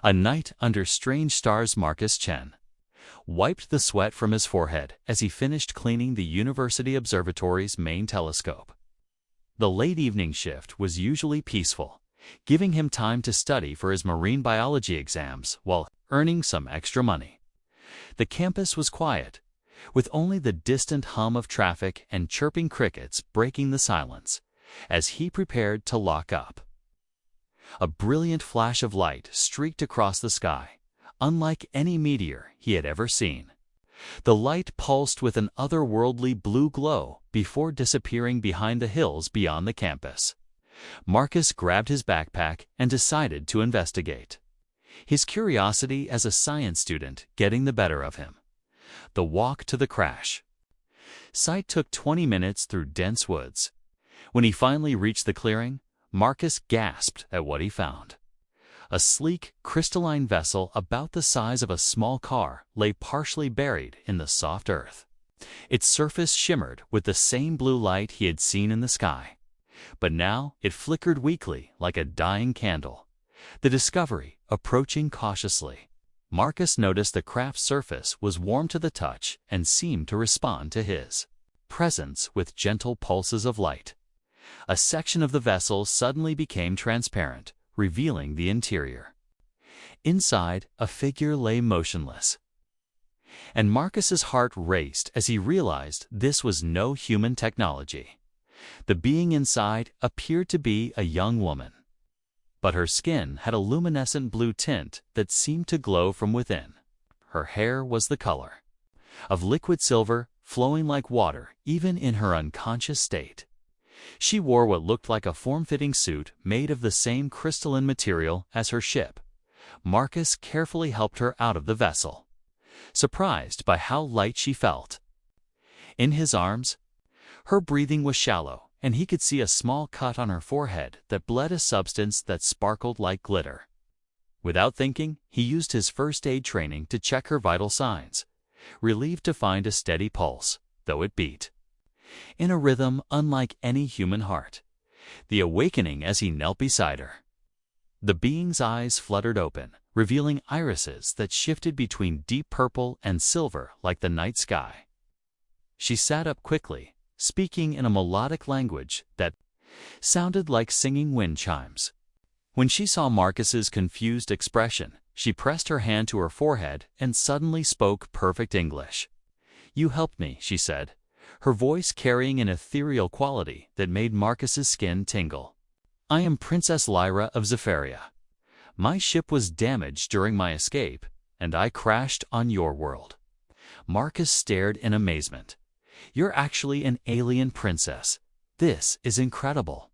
A night under strange stars. Marcus Chen wiped the sweat from his forehead as he finished cleaning the University Observatory's main telescope. The late evening shift was usually peaceful, giving him time to study for his marine biology exams while earning some extra money. The campus was quiet, with only the distant hum of traffic and chirping crickets breaking the silence as he prepared to lock up. A brilliant flash of light streaked across the sky, unlike any meteor he had ever seen. The light pulsed with an otherworldly blue glow before disappearing behind the hills beyond the campus. Marcus grabbed his backpack and decided to investigate, his curiosity as a science student getting the better of him. The walk to the crash site took 20 minutes through dense woods. When he finally reached the clearing, Marcus gasped at what he found. A sleek, crystalline vessel about the size of a small car lay partially buried in the soft earth. Its surface shimmered with the same blue light he had seen in the sky, but now it flickered weakly like a dying candle. The discovery approaching cautiously, Marcus noticed the craft's surface was warm to the touch and seemed to respond to his presence with gentle pulses of light. A section of the vessel suddenly became transparent, revealing the interior. Inside, a figure lay motionless, and Marcus's heart raced as he realized this was no human technology. The being inside appeared to be a young woman, but her skin had a luminescent blue tint that seemed to glow from within. Her hair was the color of liquid silver, flowing like water even in her unconscious state. She wore what looked like a form-fitting suit made of the same crystalline material as her ship. Marcus carefully helped her out of the vessel, surprised by how light she felt. In his arms, her breathing was shallow, and he could see a small cut on her forehead that bled a substance that sparkled like glitter. Without thinking, he used his first aid training to check her vital signs, relieved to find a steady pulse, though it beat in a rhythm unlike any human heart. The awakening as he knelt beside her. The being's eyes fluttered open, revealing irises that shifted between deep purple and silver like the night sky. She sat up quickly, speaking in a melodic language that sounded like singing wind chimes. When she saw Marcus's confused expression, she pressed her hand to her forehead and suddenly spoke perfect English. "You helped me," she said, her voice carrying an ethereal quality that made Marcus's skin tingle. "I am Princess Lyra of Zephyria. My ship was damaged during my escape, and I crashed on your world." Marcus stared in amazement. "You're actually an alien princess. This is incredible.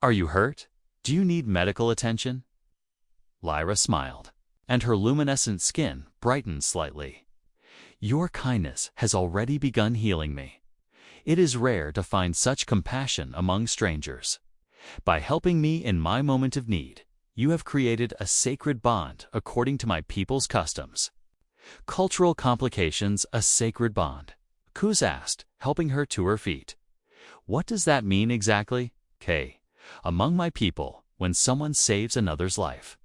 Are you hurt? Do you need medical attention?" Lyra smiled, and her luminescent skin brightened slightly. "Your kindness has already begun healing me. It is rare to find such compassion among strangers. By helping me in my moment of need, you have created a sacred bond according to my people's customs." "Cultural complications, a sacred bond?" Kuz asked, helping her to her feet. "What does that mean exactly?" "Kay, among my people, when someone saves another's life,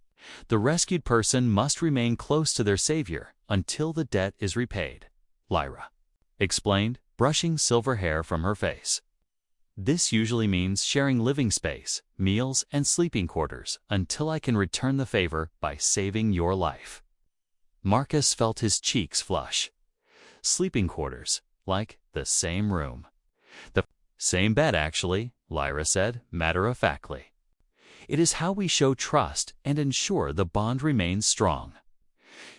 the rescued person must remain close to their savior until the debt is repaid," Lyra explained, brushing silver hair from her face. "This usually means sharing living space, meals, and sleeping quarters until I can return the favor by saving your life." Marcus felt his cheeks flush. Sleeping quarters, like the same room. "The same bed, actually," Lyra said, matter-of-factly. "It is how we show trust and ensure the bond remains strong."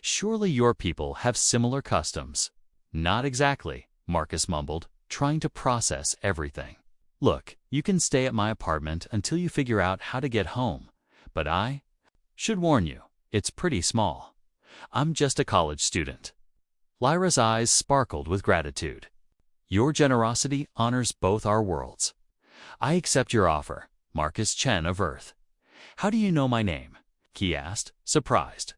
"Surely your people have similar customs." "Not exactly," Marcus mumbled, trying to process everything. "Look, you can stay at my apartment until you figure out how to get home, but I should warn you, it's pretty small. I'm just a college student." Lyra's eyes sparkled with gratitude. "Your generosity honors both our worlds. I accept your offer, Marcus Chen of Earth." "How do you know my name?" he asked, surprised.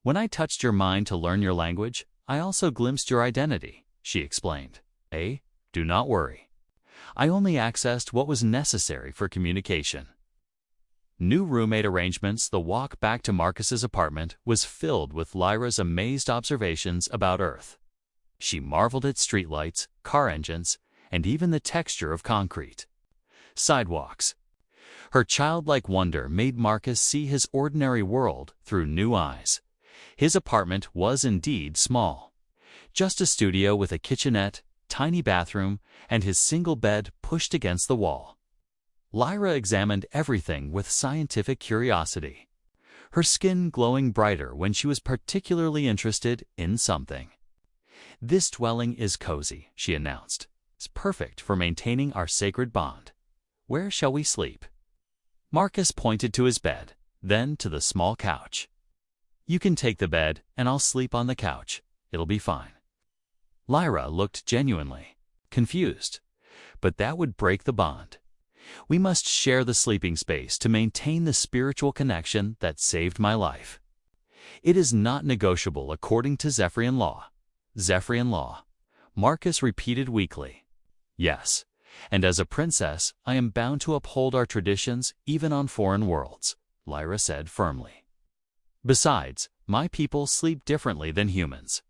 "When I touched your mind to learn your language, I also glimpsed your identity," she explained. Do not worry. I only accessed what was necessary for communication." new roommate arrangements, the walk back to Marcus's apartment was filled with Lyra's amazed observations about Earth. She marveled at streetlights, car engines, and even the texture of concrete. Sidewalks. Her childlike wonder made Marcus see his ordinary world through new eyes. His apartment was indeed small. Just a studio with a kitchenette, tiny bathroom, and his single bed pushed against the wall. Lyra examined everything with scientific curiosity, her skin glowing brighter when she was particularly interested in something. "This dwelling is cozy," she announced. "It's perfect for maintaining our sacred bond. Where shall we sleep?" Marcus pointed to his bed, then to the small couch. "You can take the bed, and I'll sleep on the couch. It'll be fine." Lyra looked genuinely confused, but that would break the bond. "We must share the sleeping space to maintain the spiritual connection that saved my life. It is not negotiable according to Zephyrian law." Zephyrian law, Marcus repeated weakly. "Yes, and as a princess, I am bound to uphold our traditions even on foreign worlds," Lyra said firmly. "Besides, my people sleep differently than humans.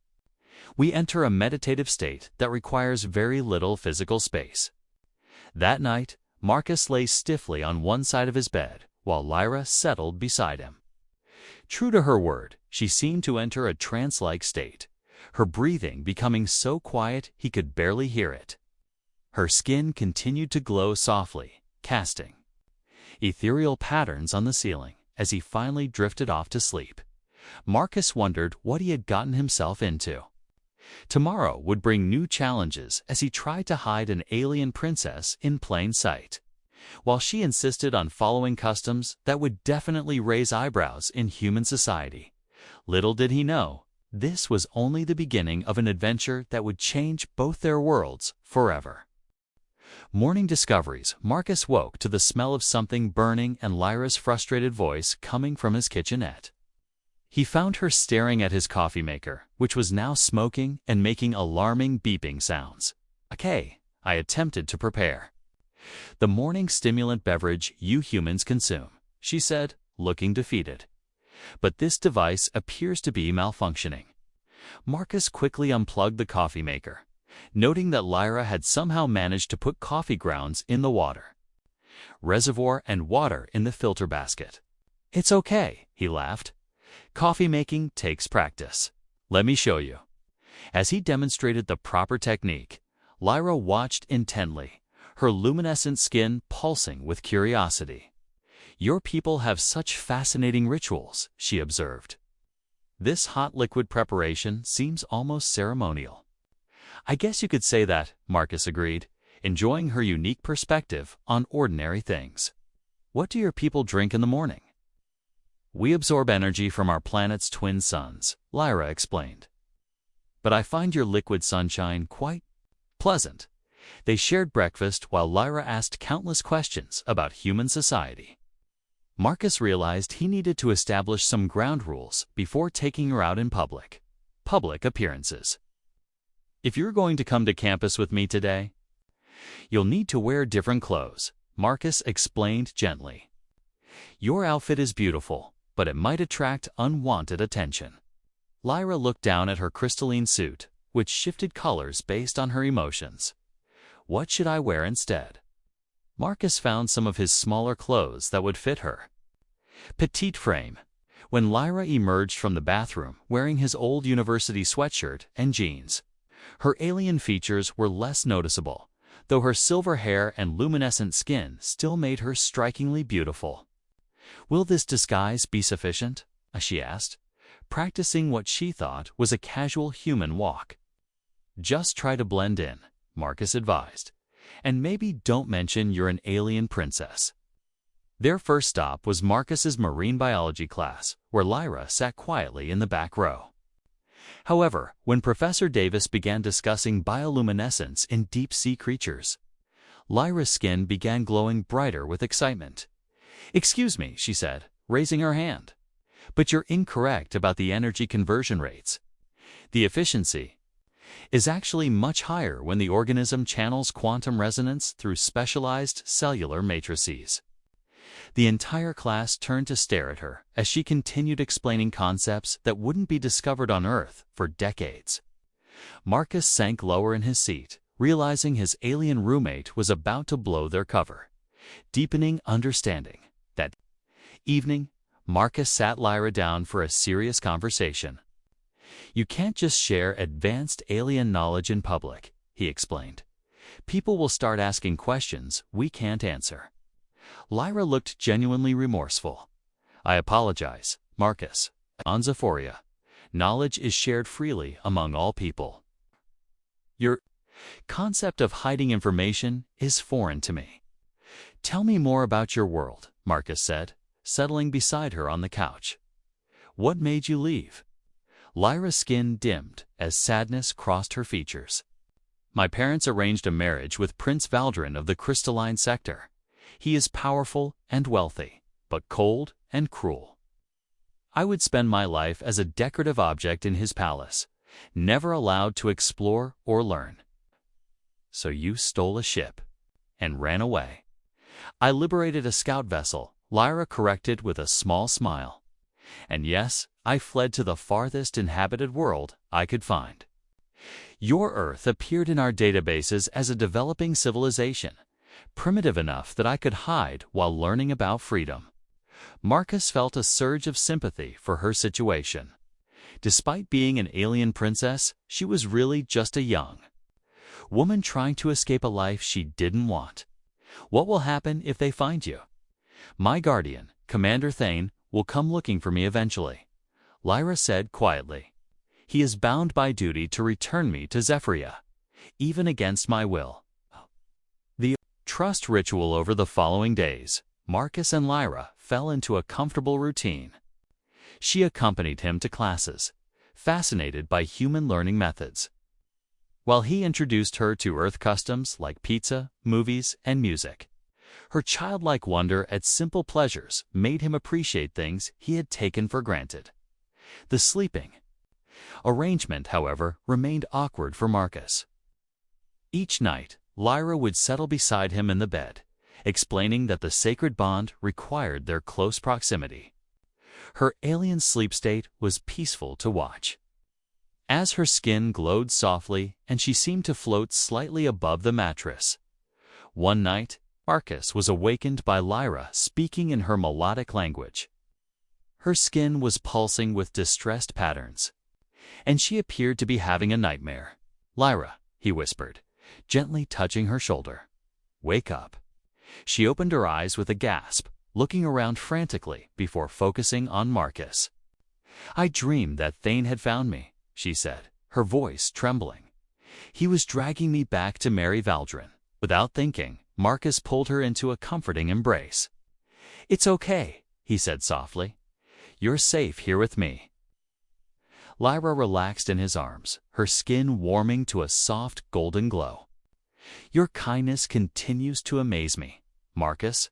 We enter a meditative state that requires very little physical space." That night, Marcus lay stiffly on one side of his bed, while Lyra settled beside him. True to her word, she seemed to enter a trance-like state, her breathing becoming so quiet he could barely hear it. Her skin continued to glow softly, casting ethereal patterns on the ceiling as he finally drifted off to sleep. Marcus wondered what he had gotten himself into. Tomorrow would bring new challenges as he tried to hide an alien princess in plain sight, while she insisted on following customs that would definitely raise eyebrows in human society. Little did he know, this was only the beginning of an adventure that would change both their worlds forever. Morning discoveries. Marcus woke to the smell of something burning and Lyra's frustrated voice coming from his kitchenette. He found her staring at his coffee maker, which was now smoking and making alarming beeping sounds. "Okay," I attempted to prepare. "The morning stimulant beverage you humans consume," she said, looking defeated. "But this device appears to be malfunctioning." Marcus quickly unplugged the coffee maker, noting that Lyra had somehow managed to put coffee grounds in the water reservoir and water in the filter basket. "It's okay," he laughed. "Coffee making takes practice. Let me show you." As he demonstrated the proper technique, Lyra watched intently, her luminescent skin pulsing with curiosity. "Your people have such fascinating rituals," she observed. "This hot liquid preparation seems almost ceremonial." "I guess you could say that," Marcus agreed, enjoying her unique perspective on ordinary things. "What do your people drink in the morning?" "We absorb energy from our planet's twin suns," Lyra explained. "But I find your liquid sunshine quite pleasant." They shared breakfast while Lyra asked countless questions about human society. Marcus realized he needed to establish some ground rules before taking her out in public. Public appearances. "If you're going to come to campus with me today, you'll need to wear different clothes," Marcus explained gently. "Your outfit is beautiful, but it might attract unwanted attention." Lyra looked down at her crystalline suit, which shifted colors based on her emotions. What should I wear instead? Marcus found some of his smaller clothes that would fit her. Petite frame. When Lyra emerged from the bathroom wearing his old university sweatshirt and jeans, her alien features were less noticeable, though her silver hair and luminescent skin still made her strikingly beautiful. "Will this disguise be sufficient?" she asked, practicing what she thought was a casual human walk. "Just try to blend in," Marcus advised, "and maybe don't mention you're an alien princess." Their first stop was Marcus's marine biology class, where Lyra sat quietly in the back row. However, when Professor Davis began discussing bioluminescence in deep-sea creatures, Lyra's skin began glowing brighter with excitement. "Excuse me," she said, raising her hand, "but you're incorrect about the energy conversion rates. The efficiency is actually much higher when the organism channels quantum resonance through specialized cellular matrices." The entire class turned to stare at her as she continued explaining concepts that wouldn't be discovered on Earth for decades. Marcus sank lower in his seat, realizing his alien roommate was about to blow their cover. Deepening understanding. That evening, Marcus sat Lyra down for a serious conversation. "You can't just share advanced alien knowledge in public," he explained. "People will start asking questions we can't answer." Lyra looked genuinely remorseful. "I apologize, Marcus. On Zephoria, knowledge is shared freely among all people. Your concept of hiding information is foreign to me." "Tell me more about your world," Marcus said, settling beside her on the couch. "What made you leave?" Lyra's skin dimmed as sadness crossed her features. "My parents arranged a marriage with Prince Valdrin of the Crystalline Sector. He is powerful and wealthy, but cold and cruel. I would spend my life as a decorative object in his palace, never allowed to explore or learn." "So you stole a ship and ran away." "I liberated a scout vessel," Lyra corrected with a small smile. "And yes, I fled to the farthest inhabited world I could find. Your Earth appeared in our databases as a developing civilization, primitive enough that I could hide while learning about freedom." Marcus felt a surge of sympathy for her situation. Despite being an alien princess, she was really just a young woman trying to escape a life she didn't want. "What will happen if they find you?" "My guardian, Commander Thane, will come looking for me eventually," Lyra said quietly. "He is bound by duty to return me to Zephyria, even against my will." The trust ritual over the following days, Marcus and Lyra fell into a comfortable routine. She accompanied him to classes, fascinated by human learning methods, while he introduced her to Earth customs like pizza, movies, and music. Her childlike wonder at simple pleasures made him appreciate things he had taken for granted. The sleeping arrangement, however, remained awkward for Marcus. Each night, Lyra would settle beside him in the bed, explaining that the sacred bond required their close proximity. Her alien sleep state was peaceful to watch. As her skin glowed softly and she seemed to float slightly above the mattress. One night, Marcus was awakened by Lyra speaking in her melodic language. Her skin was pulsing with distressed patterns, and she appeared to be having a nightmare. "Lyra," he whispered, gently touching her shoulder. "Wake up." She opened her eyes with a gasp, looking around frantically before focusing on Marcus. "I dreamed that Thane had found me," she said, her voice trembling. "He was dragging me back to marry Valdrin." Without thinking, Marcus pulled her into a comforting embrace. "It's okay," he said softly. "You're safe here with me." Lyra relaxed in his arms, her skin warming to a soft golden glow. "Your kindness continues to amaze me, Marcus.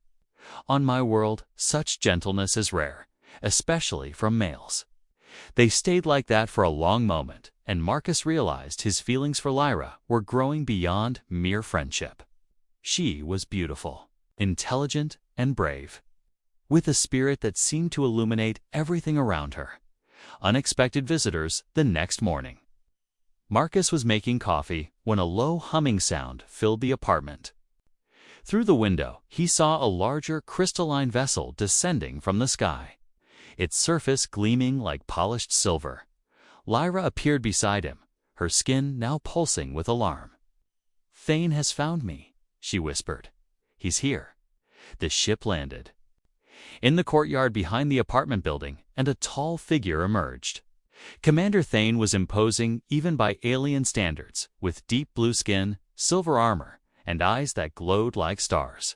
On my world, such gentleness is rare, especially from males." They stayed like that for a long moment, and Marcus realized his feelings for Lyra were growing beyond mere friendship. She was beautiful, intelligent, and brave, with a spirit that seemed to illuminate everything around her. Unexpected visitors the next morning. Marcus was making coffee when a low humming sound filled the apartment. Through the window, he saw a larger crystalline vessel descending from the sky, its surface gleaming like polished silver. Lyra appeared beside him, her skin now pulsing with alarm. "Thane has found me," she whispered. "He's here." The ship landed in the courtyard behind the apartment building, and a tall figure emerged. Commander Thane was imposing even by alien standards, with deep blue skin, silver armor, and eyes that glowed like stars.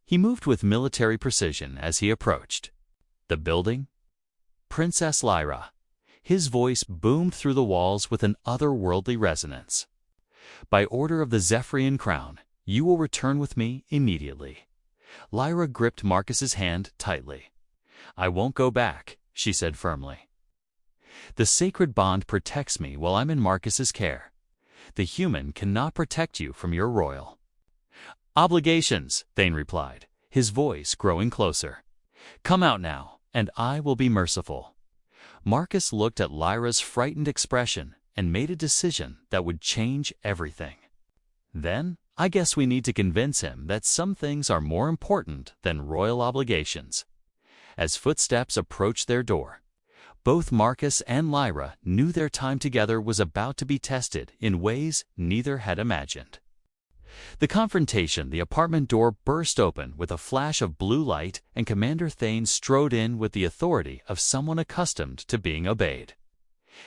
He moved with military precision as he approached the building. "Princess Lyra." His voice boomed through the walls with an otherworldly resonance. "By order of the Zephyrian crown, you will return with me immediately." Lyra gripped Marcus's hand tightly. "I won't go back," she said firmly. "The sacred bond protects me while I'm in Marcus's care. The human cannot protect you from your royal obligations," Thane replied, his voice growing closer. "Come out now, and I will be merciful." Marcus looked at Lyra's frightened expression and made a decision that would change everything. Then, I guess we need to convince him that some things are more important than royal obligations. As footsteps approached their door, both Marcus and Lyra knew their time together was about to be tested in ways neither had imagined. The confrontation, the apartment door burst open with a flash of blue light, and Commander Thane strode in with the authority of someone accustomed to being obeyed.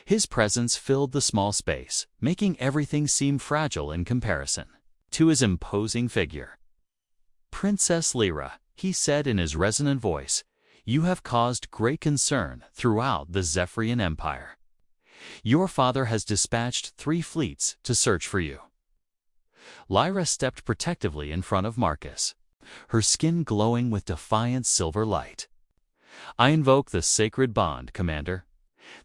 His presence filled the small space, making everything seem fragile in comparison to his imposing figure. "Princess Lyra," he said in his resonant voice, "you have caused great concern throughout the Zephyrian Empire. Your father has dispatched 3 fleets to search for you." Lyra stepped protectively in front of Marcus, her skin glowing with defiant silver light. "I invoke the sacred bond, Commander.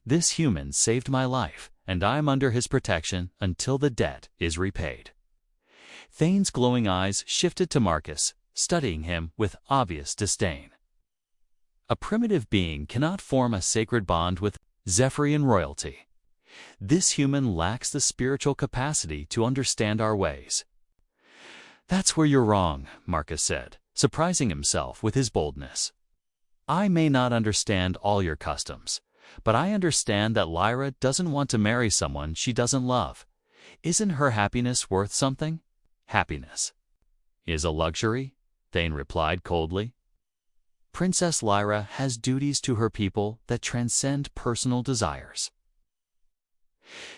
This human saved my life, and I am under his protection until the debt is repaid." Thane's glowing eyes shifted to Marcus, studying him with obvious disdain. "A primitive being cannot form a sacred bond with Zephyrian royalty. This human lacks the spiritual capacity to understand our ways." "That's where you're wrong," Marcus said, surprising himself with his boldness. "I may not understand all your customs, but I understand that Lyra doesn't want to marry someone she doesn't love. Isn't her happiness worth something?" "Happiness is a luxury," Thane replied coldly. "Princess Lyra has duties to her people that transcend personal desires.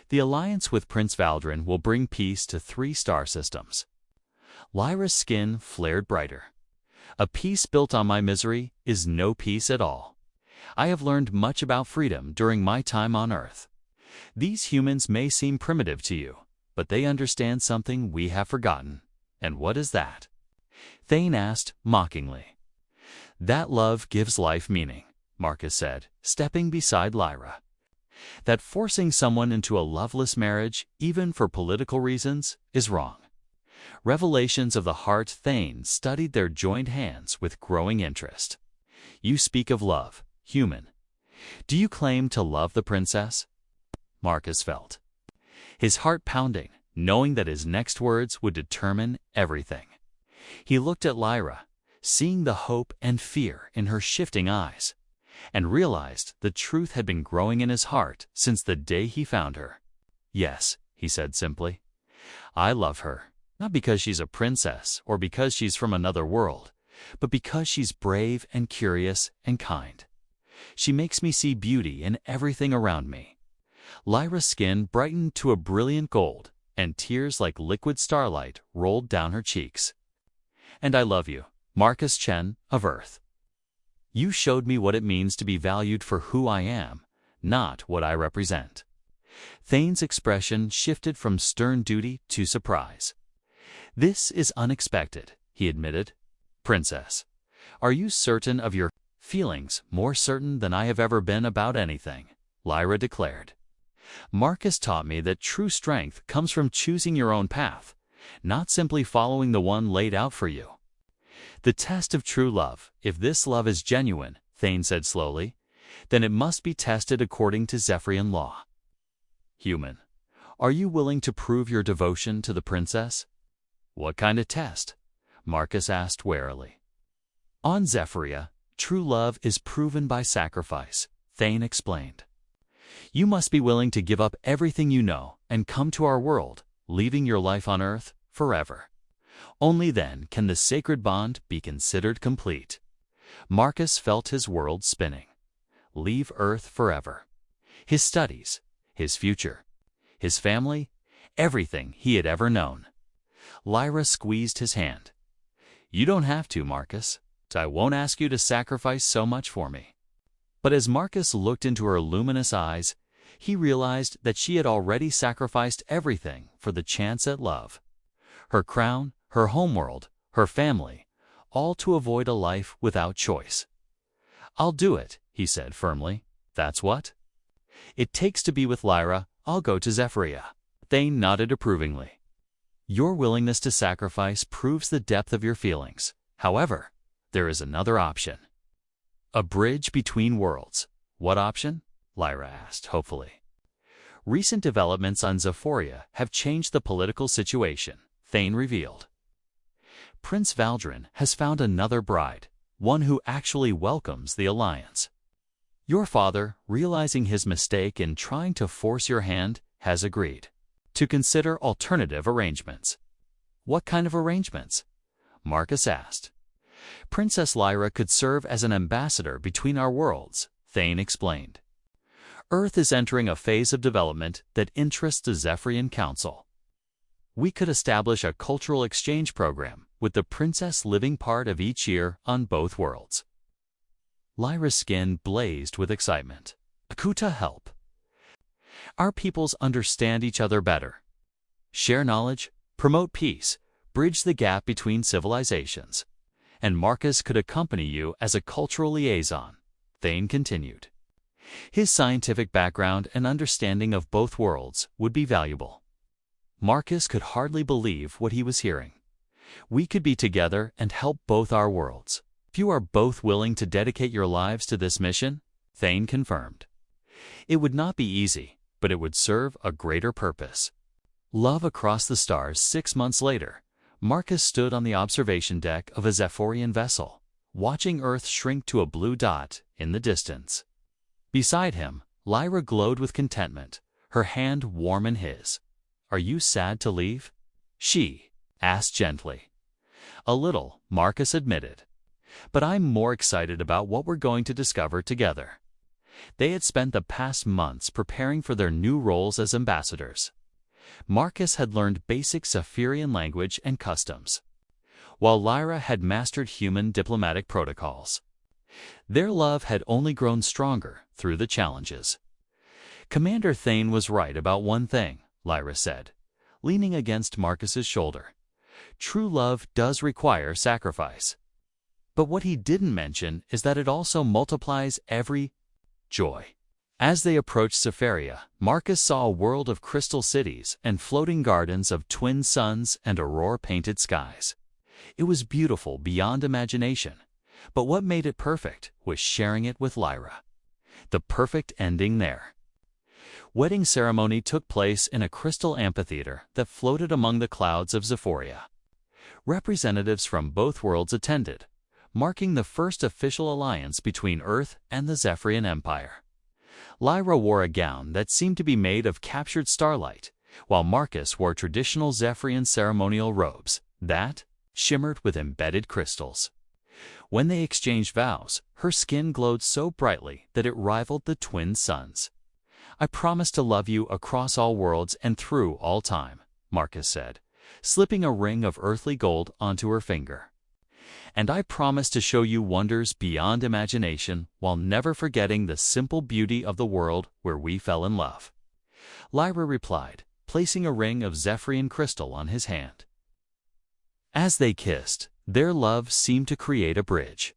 The alliance with Prince Valdrin will bring peace to 3 star systems." Lyra's skin flared brighter. "A peace built on my misery is no peace at all. I have learned much about freedom during my time on Earth. These humans may seem primitive to you, but they understand something we have forgotten. And what is that?" Thane asked mockingly. "That love gives life meaning," Marcus said, stepping beside Lyra. "That forcing someone into a loveless marriage, even for political reasons, is wrong." Revelations of the heart. Thane studied their joined hands with growing interest. "You speak of love, human. Do you claim to love the princess?" Marcus felt his heart pounding, knowing that his next words would determine everything. He looked at Lyra, seeing the hope and fear in her shifting eyes, and realized the truth had been growing in his heart since the day he found her. "Yes," he said simply, "I love her, not because she's a princess or because she's from another world, but because she's brave and curious and kind. She makes me see beauty in everything around me." Lyra's skin brightened to a brilliant gold, and tears like liquid starlight rolled down her cheeks. "And I love you, Marcus Chen of Earth. You showed me what it means to be valued for who I am, not what I represent." Thane's expression shifted from stern duty to surprise. "This is unexpected," he admitted. "Princess, are you certain of your feelings?" "More certain than I have ever been about anything," Lyra declared. "Marcus taught me that true strength comes from choosing your own path, not simply following the one laid out for you." "The test of true love, if this love is genuine," Thane said slowly, "then it must be tested according to Zephyrian law." "Human, are you willing to prove your devotion to the princess?" "What kind of test?" Marcus asked warily. "On Zephyria, true love is proven by sacrifice," Thane explained. "You must be willing to give up everything you know and come to our world, leaving your life on Earth forever. Only then can the sacred bond be considered complete." Marcus felt his world spinning. Leave Earth forever. His studies, his future, his family, everything he had ever known. Lyra squeezed his hand. "You don't have to, Marcus. I won't ask you to sacrifice so much for me." But as Marcus looked into her luminous eyes, he realized that she had already sacrificed everything for the chance at love. Her crown, her homeworld, her family, all to avoid a life without choice. "I'll do it," he said firmly. "That's what it takes to be with Lyra. I'll go to Zephyria." Thane nodded approvingly. "Your willingness to sacrifice proves the depth of your feelings. However, there is another option. A bridge between worlds. What option? Lyra asked, hopefully. Recent developments on Zephoria have changed the political situation, Thane revealed. Prince Valdrin has found another bride, one who actually welcomes the alliance. Your father, realizing his mistake in trying to force your hand, has agreed to consider alternative arrangements. What kind of arrangements? Marcus asked. Princess Lyra could serve as an ambassador between our worlds, Thane explained. Earth is entering a phase of development that interests the Zephyrian Council. We could establish a cultural exchange program with the princess living part of each year on both worlds. Lyra's skin blazed with excitement. Akuta help. Our peoples understand each other better. Share knowledge, promote peace, bridge the gap between civilizations. And Marcus could accompany you as a cultural liaison, Thane continued. His scientific background and understanding of both worlds would be valuable. Marcus could hardly believe what he was hearing. We could be together and help both our worlds. If you are both willing to dedicate your lives to this mission, Thane confirmed. It would not be easy, but it would serve a greater purpose. Love across the stars 6 months later, Marcus stood on the observation deck of a Zephorian vessel, watching Earth shrink to a blue dot in the distance. Beside him, Lyra glowed with contentment, her hand warm in his. Are you sad to leave? She asked gently. A little, Marcus admitted. But I'm more excited about what we're going to discover together. They had spent the past months preparing for their new roles as ambassadors. Marcus had learned basic Zephyrian language and customs, while Lyra had mastered human diplomatic protocols. Their love had only grown stronger through the challenges. Commander Thane was right about one thing, Lyra said, leaning against Marcus's shoulder. True love does require sacrifice. But what he didn't mention is that it also multiplies every joy. As they approached Zephyria, Marcus saw a world of crystal cities and floating gardens of twin suns and aurora-painted skies. It was beautiful beyond imagination, but what made it perfect was sharing it with Lyra. The perfect ending there. Wedding ceremony took place in a crystal amphitheater that floated among the clouds of Zephoria. Representatives from both worlds attended, marking the first official alliance between Earth and the Zephyrian Empire. Lyra wore a gown that seemed to be made of captured starlight, while Marcus wore traditional Zephyrian ceremonial robes that shimmered with embedded crystals. When they exchanged vows, her skin glowed so brightly that it rivaled the twin suns. I promise to love you across all worlds and through all time, Marcus said, slipping a ring of earthly gold onto her finger. And I promise to show you wonders beyond imagination while never forgetting the simple beauty of the world where we fell in love. Lyra replied, placing a ring of Zephyrian crystal on his hand. As they kissed, their love seemed to create a bridge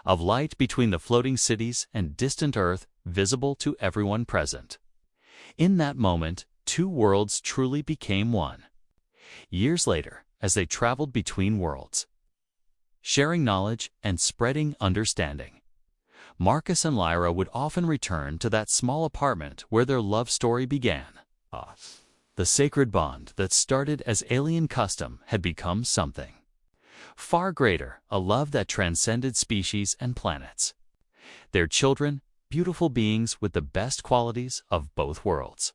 of light between the floating cities and distant Earth, visible to everyone present. In that moment, two worlds truly became one. Years later, as they traveled between worlds, sharing knowledge and spreading understanding, Marcus and Lyra would often return to that small apartment where their love story began. The sacred bond that started as alien custom had become something far greater, a love that transcended species and planets. Their children, beautiful beings with the best qualities of both worlds,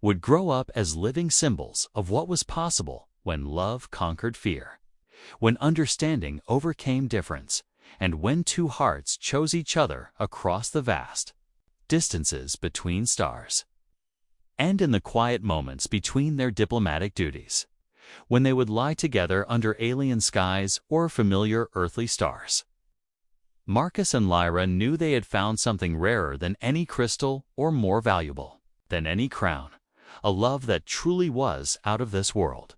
would grow up as living symbols of what was possible when love conquered fear, when understanding overcame difference, and when two hearts chose each other across the vast distances between stars. And in the quiet moments between their diplomatic duties, when they would lie together under alien skies or familiar earthly stars, Marcus and Lyra knew they had found something rarer than any crystal or more valuable than any crown, a love that truly was out of this world.